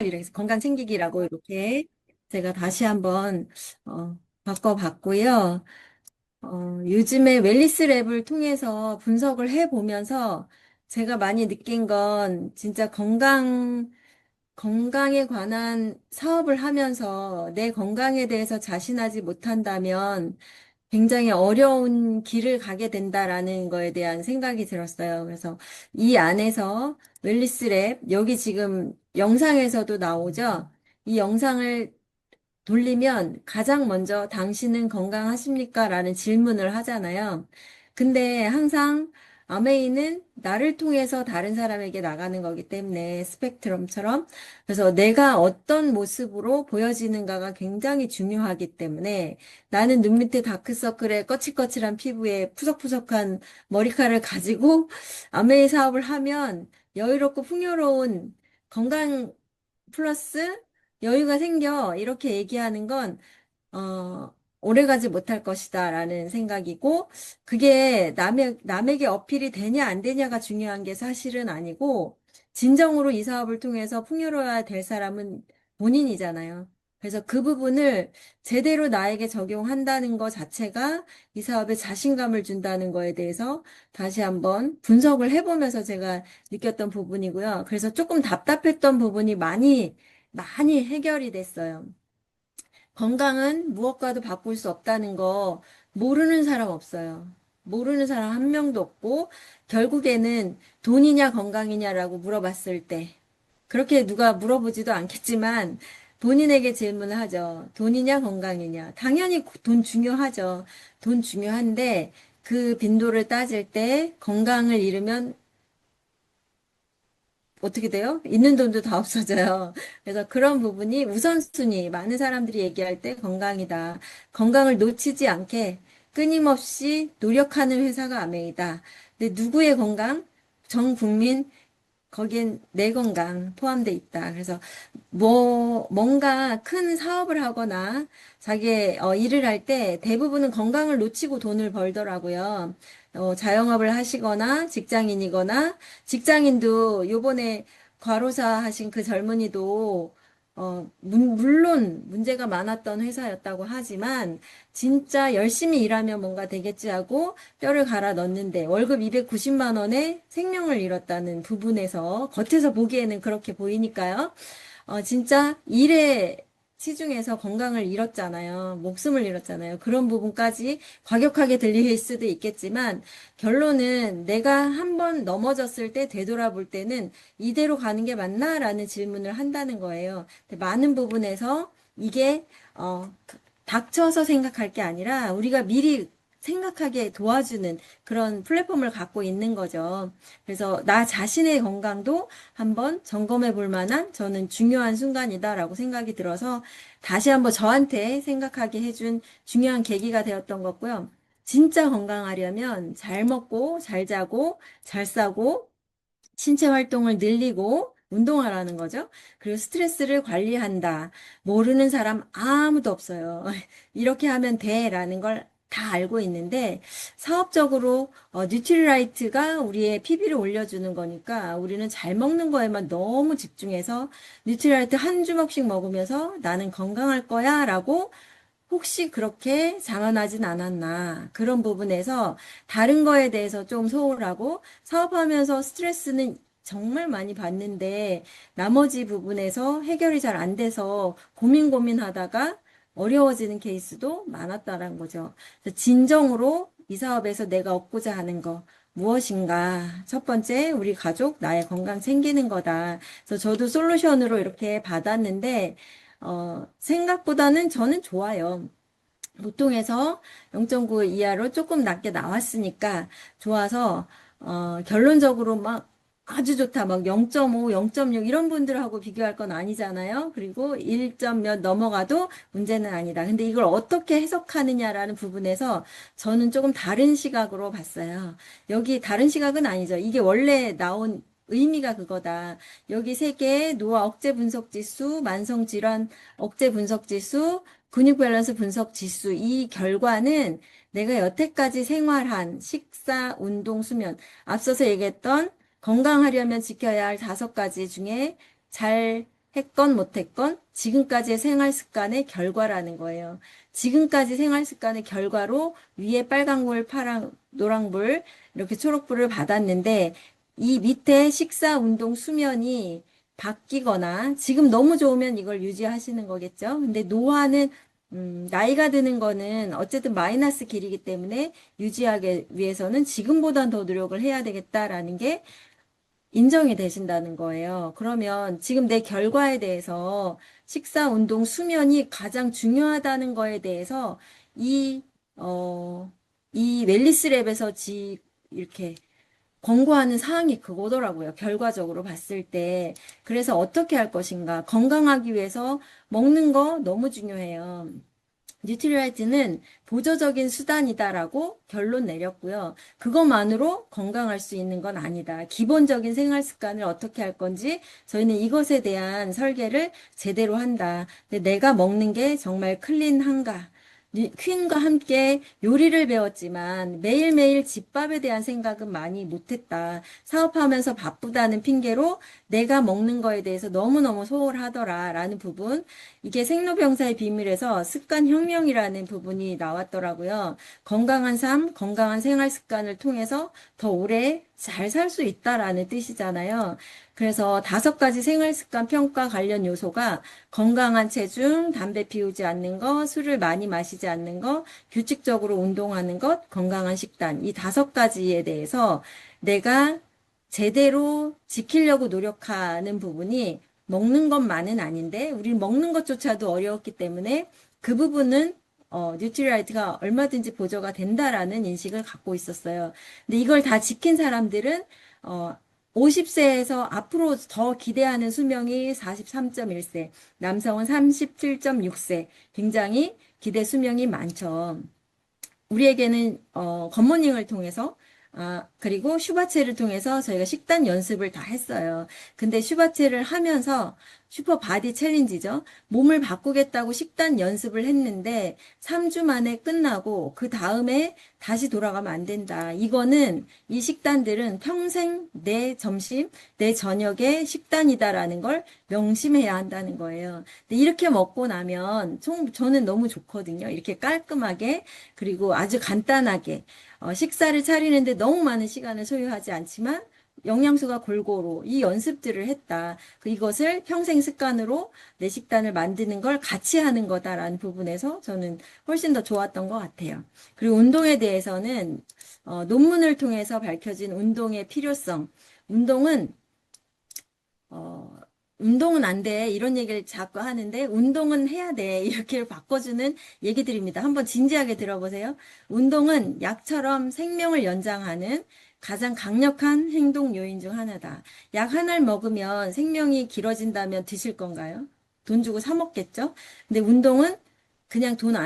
이렇게 건강 챙기기라고 이렇게 제가 다시 한번 바꿔봤고요. 요즘에 웰니스 랩을 통해서 분석을 해보면서 제가 많이 느낀 건 진짜 건강에 관한 사업을 하면서 내 건강에 대해서 자신하지 못한다면 굉장히 어려운 길을 가게 된다라는 거에 대한 생각이 들었어요. 그래서 이 안에서 웰니스 랩, 여기 지금 영상에서도 나오죠? 이 영상을 돌리면 가장 먼저 당신은 건강하십니까? 라는 질문을 하잖아요. 근데 항상 아메이는 나를 통해서 다른 사람에게 나가는 거기 때문에 스펙트럼처럼 그래서 내가 어떤 모습으로 보여지는가가 굉장히 중요하기 때문에 나는 눈 밑에 다크서클에 거칠거칠한 피부에 푸석푸석한 머리카락을 가지고 아메이 사업을 하면 여유롭고 풍요로운 건강 플러스 여유가 생겨. 이렇게 얘기하는 건, 어, 오래가지 못할 것이다. 라는 생각이고, 그게 남에게 어필이 되냐, 안 되냐가 중요한 게 사실은 아니고, 진정으로 이 사업을 통해서 풍요로워야 될 사람은 본인이잖아요. 그래서 그 부분을 제대로 나에게 적용한다는 것 자체가 이 사업에 자신감을 준다는 거에 대해서 다시 한번 분석을 해보면서 제가 느꼈던 부분이고요. 그래서 조금 답답했던 부분이 많이 해결이 됐어요. 건강은 무엇과도 바꿀 수 없다는 거 모르는 사람 없어요. 모르는 사람 한 명도 없고, 결국에는 돈이냐 건강이냐라고 물어봤을 때, 그렇게 누가 물어보지도 않겠지만, 본인에게 질문을 하죠. 돈이냐 건강이냐. 당연히 돈 중요하죠. 돈 중요한데, 그 빈도를 따질 때 건강을 잃으면 어떻게 돼요? 있는 돈도 다 없어져요. 그래서 그런 부분이 우선순위, 많은 사람들이 얘기할 때 건강이다. 건강을 놓치지 않게 끊임없이 노력하는 회사가 아메이다. 근데 누구의 건강? 전 국민, 거긴 내 건강 포함돼 있다. 그래서 뭔가 큰 사업을 하거나 자기의 일을 할 때 대부분은 건강을 놓치고 돈을 벌더라고요. 자영업을 하시거나 직장인이거나 직장인도 요번에 과로사 하신 그 젊은이도 물론 문제가 많았던 회사였다고 하지만 진짜 열심히 일하면 뭔가 되겠지 하고 뼈를 갈아 넣는데 월급 290만 원에 생명을 잃었다는 부분에서 겉에서 보기에는 그렇게 보이니까요. 진짜 일에 치중해서 건강을 잃었잖아요. 목숨을 잃었잖아요. 그런 부분까지 과격하게 들릴 수도 있겠지만 결론은 내가 한번 넘어졌을 때 되돌아볼 때는 이대로 가는 게 맞나라는 질문을 한다는 거예요. 근데 많은 부분에서 이게 닥쳐서 생각할 게 아니라 우리가 미리 생각하게 도와주는 그런 플랫폼을 갖고 있는 거죠. 그래서 나 자신의 건강도 한번 점검해 볼 만한 저는 중요한 순간이다라고 생각이 들어서 다시 한번 저한테 생각하게 해준 중요한 계기가 되었던 거고요. 진짜 건강하려면 잘 먹고, 잘 자고, 잘 싸고, 신체 활동을 늘리고 운동하라는 거죠. 그리고 스트레스를 관리한다. 모르는 사람 아무도 없어요. 이렇게 하면 돼라는 걸 다 알고 있는데 사업적으로 뉴트리라이트가 우리의 PB를 올려주는 거니까 우리는 잘 먹는 거에만 너무 집중해서 뉴트리라이트 한 주먹씩 먹으면서 나는 건강할 거야라고 혹시 그렇게 자만하진 않았나. 그런 부분에서 다른 거에 대해서 좀 소홀하고 사업하면서 스트레스는 정말 많이 받는데 나머지 부분에서 해결이 잘 안 돼서 고민하다가 어려워지는 케이스도 많았다는 거죠. 그래서 진정으로 이 사업에서 내가 얻고자 하는 거 무엇인가? 첫 번째, 우리 가족, 나의 건강 챙기는 거다. 그래서 저도 솔루션으로 이렇게 받았는데, 생각보다는 저는 좋아요. 보통에서 0.9 이하로 조금 낮게 나왔으니까 좋아서, 결론적으로 막 아주 좋다, 막 0.5, 0.6 이런 분들하고 비교할 건 아니잖아요. 그리고 1점 몇 넘어가도 문제는 아니다. 근데 이걸 어떻게 해석하느냐라는 부분에서 저는 조금 다른 시각으로 봤어요. 여기 다른 시각은 아니죠. 이게 원래 나온 의미가 그거다. 여기 세 개의 노화 억제 분석 지수, 만성 질환 억제 분석 지수, 근육 밸런스 분석 지수, 이 결과는 내가 여태까지 생활한 식사, 운동, 수면, 앞서서 얘기했던 건강하려면 지켜야 할 5가지 중에 잘 했건 못했건 지금까지의 생활 습관의 결과라는 거예요. 지금까지 생활 습관의 결과로 위에 빨간불, 파랑, 노랑불, 이렇게 초록불을 받았는데 이 밑에 식사, 운동, 수면이 바뀌거나 지금 너무 좋으면 이걸 유지하시는 거겠죠. 근데 노화는 나이가 드는 거는 어쨌든 마이너스 길이기 때문에 유지하기 위해서는 지금보다 더 노력을 해야 되겠다라는 게 인정이 되신다는 거예요. 그러면 지금 내 결과에 대해서 식사, 운동, 수면이 가장 중요하다는 거에 대해서 이, 어, 이 웰니스랩에서 이렇게 권고하는 사항이 그거더라고요. 결과적으로 봤을 때. 그래서 어떻게 할 것인가. 건강하기 위해서 먹는 거 너무 중요해요. 뉴트리라이트는 보조적인 수단이다라고 결론 내렸고요. 그것만으로 건강할 수 있는 건 아니다. 기본적인 생활 습관을 어떻게 할 건지 저희는 이것에 대한 설계를 제대로 한다. 근데 내가 먹는 게 정말 클린한가? 퀸과 함께 요리를 배웠지만 매일매일 집밥에 대한 생각은 많이 못했다. 사업하면서 바쁘다는 핑계로 내가 먹는 거에 대해서 너무너무 소홀하더라 라는 부분. 이게 생로병사의 비밀에서 습관혁명이라는 부분이 나왔더라고요. 건강한 삶, 건강한 생활 습관을 통해서 더 오래 잘 살 수 있다라는 뜻이잖아요. 그래서 5가지 생활 습관 평가 관련 요소가 건강한 체중, 담배 피우지 않는 것, 술을 많이 마시지 않는 것, 규칙적으로 운동하는 것, 건강한 식단. 이 5가지에 대해서 내가 제대로 지키려고 노력하는 부분이 먹는 것만은 아닌데, 우리 먹는 것조차도 어려웠기 때문에 그 부분은 뉴트리라이트가 얼마든지 보조가 된다라는 인식을 갖고 있었어요. 근데 이걸 다 지킨 사람들은 50세에서 앞으로 더 기대하는 수명이 43.1세, 남성은 37.6세, 굉장히 기대 수명이 많죠. 우리에게는 굿모닝을 통해서 그리고 슈바체를 통해서 저희가 식단 연습을 다 했어요. 근데 슈바체를 하면서 슈퍼 바디 챌린지죠. 몸을 바꾸겠다고 식단 연습을 했는데 3주 만에 끝나고 그 다음에 다시 돌아가면 안 된다. 이거는 이 식단들은 평생 내 점심, 내 저녁의 식단이다라는 걸 명심해야 한다는 거예요. 근데 이렇게 먹고 나면 저는 너무 좋거든요. 이렇게 깔끔하게 그리고 아주 간단하게 식사를 차리는데 너무 많은 시간을 소요하지 않지만 영양소가 골고루 이 연습들을 했다. 이것을 평생 습관으로 내 식단을 만드는 걸 같이 하는 거다라는 부분에서 저는 훨씬 더 좋았던 것 같아요. 그리고 운동에 대해서는 논문을 통해서 밝혀진 운동의 필요성. 운동은 어, 운동은 안 돼. 이런 얘기를 자꾸 하는데, 운동은 해야 돼. 이렇게 바꿔주는 얘기들입니다. 한번 진지하게 들어보세요. 운동은 약처럼 생명을 연장하는 가장 강력한 행동 요인 중 하나다. 약 하나를 먹으면 생명이 길어진다면 드실 건가요? 돈 주고 사 먹겠죠? 근데 운동은 그냥 돈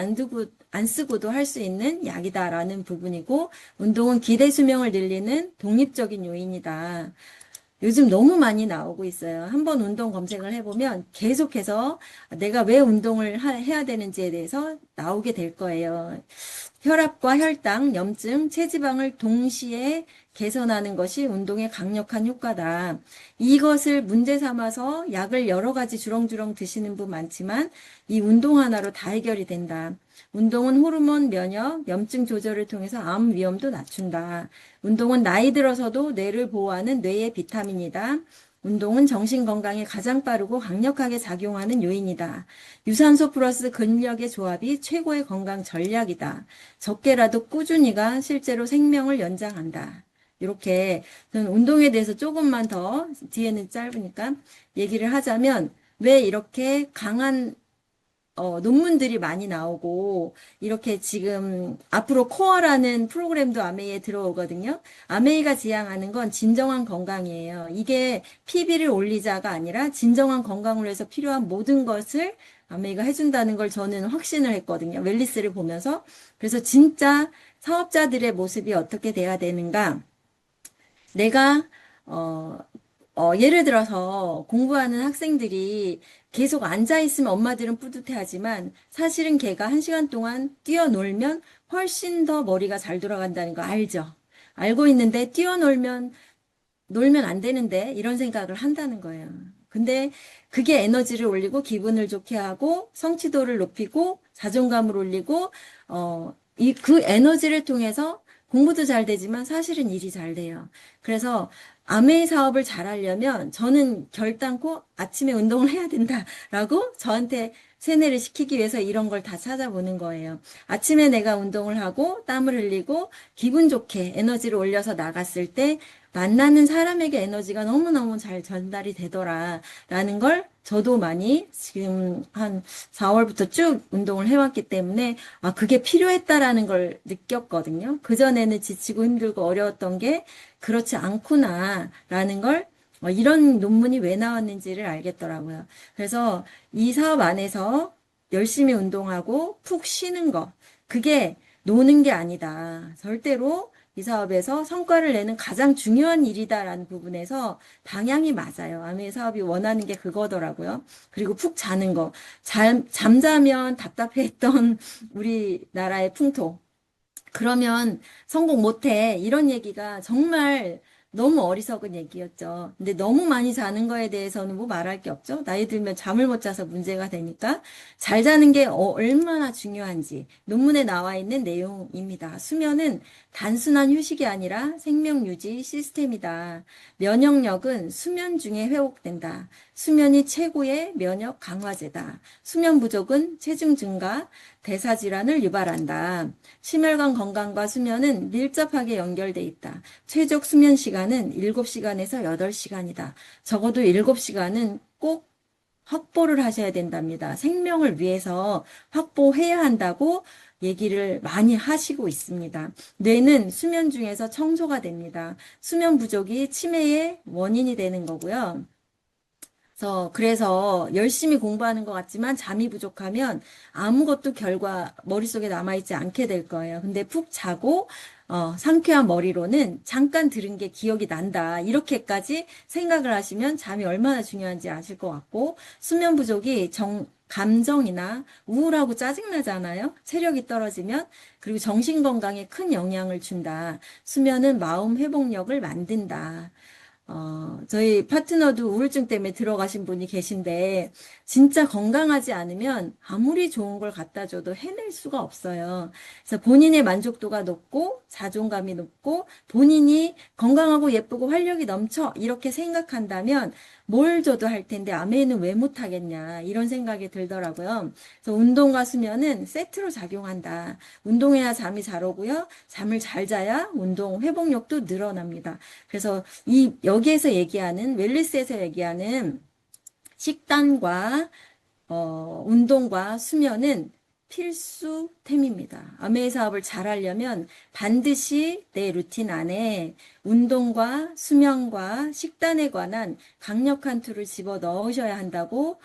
안 쓰고도 할 수 있는 약이다라는 부분이고, 운동은 기대 수명을 늘리는 독립적인 요인이다. 요즘 너무 많이 나오고 있어요. 한번 운동 검색을 해보면 계속해서 내가 왜 운동을 해야 되는지에 대해서 나오게 될 거예요. 혈압과 혈당, 염증, 체지방을 동시에 개선하는 것이 운동의 강력한 효과다. 이것을 문제 삼아서 약을 여러 가지 주렁주렁 드시는 분 많지만 이 운동 하나로 다 해결이 된다. 운동은 호르몬, 면역, 염증 조절을 통해서 암 위험도 낮춘다. 운동은 나이 들어서도 뇌를 보호하는 뇌의 비타민이다. 운동은 정신 건강에 가장 빠르고 강력하게 작용하는 요인이다. 유산소 플러스 근력의 조합이 최고의 건강 전략이다. 적게라도 꾸준히가 실제로 생명을 연장한다. 이렇게 저는 운동에 대해서 조금만 더 뒤에는 짧으니까 얘기를 하자면 왜 이렇게 강한 논문들이 많이 나오고, 이렇게 지금 앞으로 코어라는 프로그램도 아메이에 들어오거든요. 아메이가 지향하는 건 진정한 건강이에요. 이게 PB를 올리자가 아니라 진정한 건강을 위해서 필요한 모든 것을 아메이가 해준다는 걸 저는 확신을 했거든요. 웰리스를 보면서. 그래서 진짜 사업자들의 모습이 어떻게 돼야 되는가. 내가 어, 예를 들어서 공부하는 학생들이 계속 앉아 있으면 엄마들은 뿌듯해하지만 사실은 걔가 1시간 동안 뛰어놀면 훨씬 더 머리가 잘 돌아간다는 거 알죠? 알고 있는데 놀면 안 되는데 이런 생각을 한다는 거예요. 근데 그게 에너지를 올리고 기분을 좋게 하고 성취도를 높이고 자존감을 올리고 그 에너지를 통해서 공부도 잘 되지만 사실은 일이 잘 돼요. 그래서 아메이 사업을 잘 하려면 저는 결단코 아침에 운동을 해야 된다라고 저한테 세뇌를 시키기 위해서 이런 걸 다 찾아보는 거예요. 아침에 내가 운동을 하고 땀을 흘리고 기분 좋게 에너지를 올려서 나갔을 때 만나는 사람에게 에너지가 너무너무 잘 전달이 되더라라는 걸 저도 많이 지금 한 4월부터 쭉 운동을 해왔기 때문에 그게 필요했다라는 걸 느꼈거든요. 그전에는 지치고 힘들고 어려웠던 게 그렇지 않구나라는 걸 이런 논문이 왜 나왔는지를 알겠더라고요. 그래서 이 사업 안에서 열심히 운동하고 푹 쉬는 거, 그게 노는 게 아니다. 절대로 이 사업에서 성과를 내는 가장 중요한 일이다라는 부분에서 방향이 맞아요. 아메 사업이 원하는 게 그거더라고요. 그리고 푹 자는 거. 잠자면 답답해했던 우리나라의 풍토. 그러면 성공 못해. 이런 얘기가 정말 너무 어리석은 얘기였죠. 근데 너무 많이 자는 거에 대해서는 뭐 말할 게 없죠. 나이 들면 잠을 못 자서 문제가 되니까 잘 자는 게 얼마나 중요한지 논문에 나와 있는 내용입니다. 수면은 단순한 휴식이 아니라 생명 유지 시스템이다. 면역력은 수면 중에 회복된다. 수면이 최고의 면역 강화제다. 수면 부족은 체중 증가, 대사 질환을 유발한다. 심혈관 건강과 수면은 밀접하게 연결돼 있다. 최적 수면 시간은 7시간에서 8시간이다. 적어도 7시간은 꼭 확보를 하셔야 된답니다. 생명을 위해서 확보해야 한다고 얘기를 많이 하시고 있습니다. 뇌는 수면 중에서 청소가 됩니다. 수면 부족이 치매의 원인이 되는 거고요. 그래서 열심히 공부하는 것 같지만 잠이 부족하면 아무것도 결과 머릿속에 남아있지 않게 될 거예요. 근데 푹 자고 상쾌한 머리로는 잠깐 들은 게 기억이 난다. 이렇게까지 생각을 하시면 잠이 얼마나 중요한지 아실 것 같고 수면 부족이 감정이나 우울하고 짜증나잖아요. 체력이 떨어지면 그리고 정신 건강에 큰 영향을 준다. 수면은 마음 회복력을 만든다. 저희 파트너도 우울증 때문에 들어가신 분이 계신데, 진짜 건강하지 않으면 아무리 좋은 걸 갖다 줘도 해낼 수가 없어요. 그래서 본인의 만족도가 높고, 자존감이 높고, 본인이 건강하고 예쁘고 활력이 넘쳐, 이렇게 생각한다면, 뭘 줘도 할 텐데, 아메는 왜 못하겠냐, 이런 생각이 들더라고요. 그래서 운동과 수면은 세트로 작용한다. 운동해야 잠이 잘 오고요. 잠을 잘 자야 운동 회복력도 늘어납니다. 그래서 여기에서 얘기하는, 웰리스에서 얘기하는 식단과, 운동과 수면은 필수템입니다. 아메이 사업을 잘 하려면 반드시 내 루틴 안에 운동과 수면과 식단에 관한 강력한 툴을 집어 넣으셔야 한다고,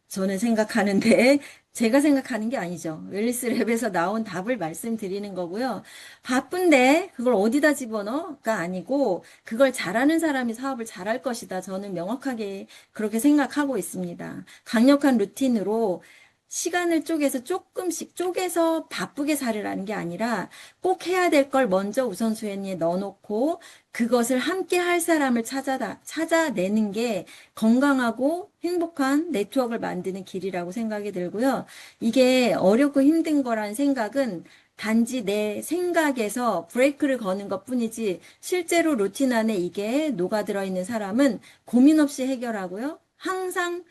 저는 생각하는데, 제가 생각하는 게 아니죠. 웰리스 랩에서 나온 답을 말씀드리는 거고요. 바쁜데 그걸 어디다 집어넣어가 아니고 그걸 잘하는 사람이 사업을 잘할 것이다. 저는 명확하게 그렇게 생각하고 있습니다. 강력한 루틴으로 시간을 쪼개서 조금씩 쪼개서 바쁘게 살으라는 게 아니라 꼭 해야 될 걸 먼저 우선순위에 넣어놓고 그것을 함께 할 사람을 찾아내는 게 건강하고 행복한 네트워크를 만드는 길이라고 생각이 들고요. 이게 어렵고 힘든 거란 생각은 단지 내 생각에서 브레이크를 거는 것 뿐이지 실제로 루틴 안에 이게 녹아들어 있는 사람은 고민 없이 해결하고요. 항상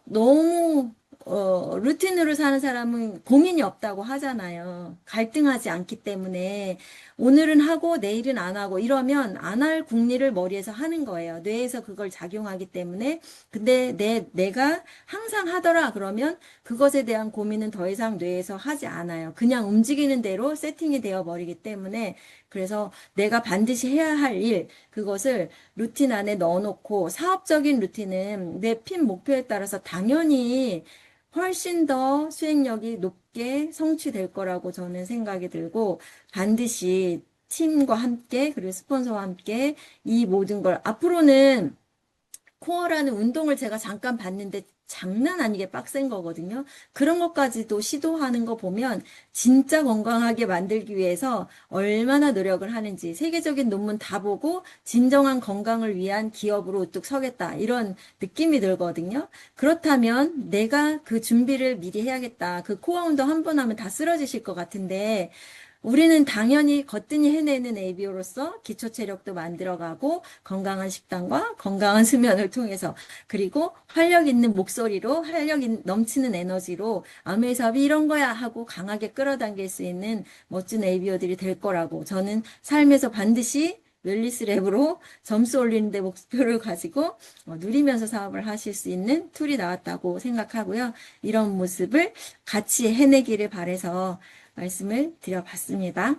너무 루틴으로 사는 사람은 고민이 없다고 하잖아요. 갈등하지 않기 때문에 오늘은 하고 내일은 안 하고 이러면 안 할 궁리를 머리에서 하는 거예요. 뇌에서 그걸 작용하기 때문에 근데 내가 항상 하더라 그러면 그것에 대한 고민은 더 이상 뇌에서 하지 않아요. 그냥 움직이는 대로 세팅이 되어 버리기 때문에 그래서 내가 반드시 해야 할 일, 그것을 루틴 안에 넣어놓고 사업적인 루틴은 내 핀 목표에 따라서 당연히 훨씬 더 수행력이 높게 성취될 거라고 저는 생각이 들고 반드시 팀과 함께 그리고 스폰서와 함께 이 모든 걸 앞으로는 코어라는 운동을 제가 잠깐 봤는데 장난 아니게 빡센 거거든요. 그런 것까지도 시도하는 거 보면 진짜 건강하게 만들기 위해서 얼마나 노력을 하는지 세계적인 논문 다 보고 진정한 건강을 위한 기업으로 우뚝 서겠다. 이런 느낌이 들거든요. 그렇다면 내가 그 준비를 미리 해야겠다. 그 코어 운동 한 번 하면 다 쓰러지실 것 같은데 우리는 당연히 거뜬히 해내는 ABO로서 기초 체력도 만들어가고 건강한 식단과 건강한 수면을 통해서 그리고 활력 있는 목소리로 넘치는 에너지로 아메이 사업이 이런 거야 하고 강하게 끌어당길 수 있는 멋진 ABO들이 될 거라고 저는 삶에서 반드시 웰니스 랩으로 점수 올리는 데 목표를 가지고 누리면서 사업을 하실 수 있는 툴이 나왔다고 생각하고요. 이런 모습을 같이 해내기를 바라서 말씀을 드려봤습니다.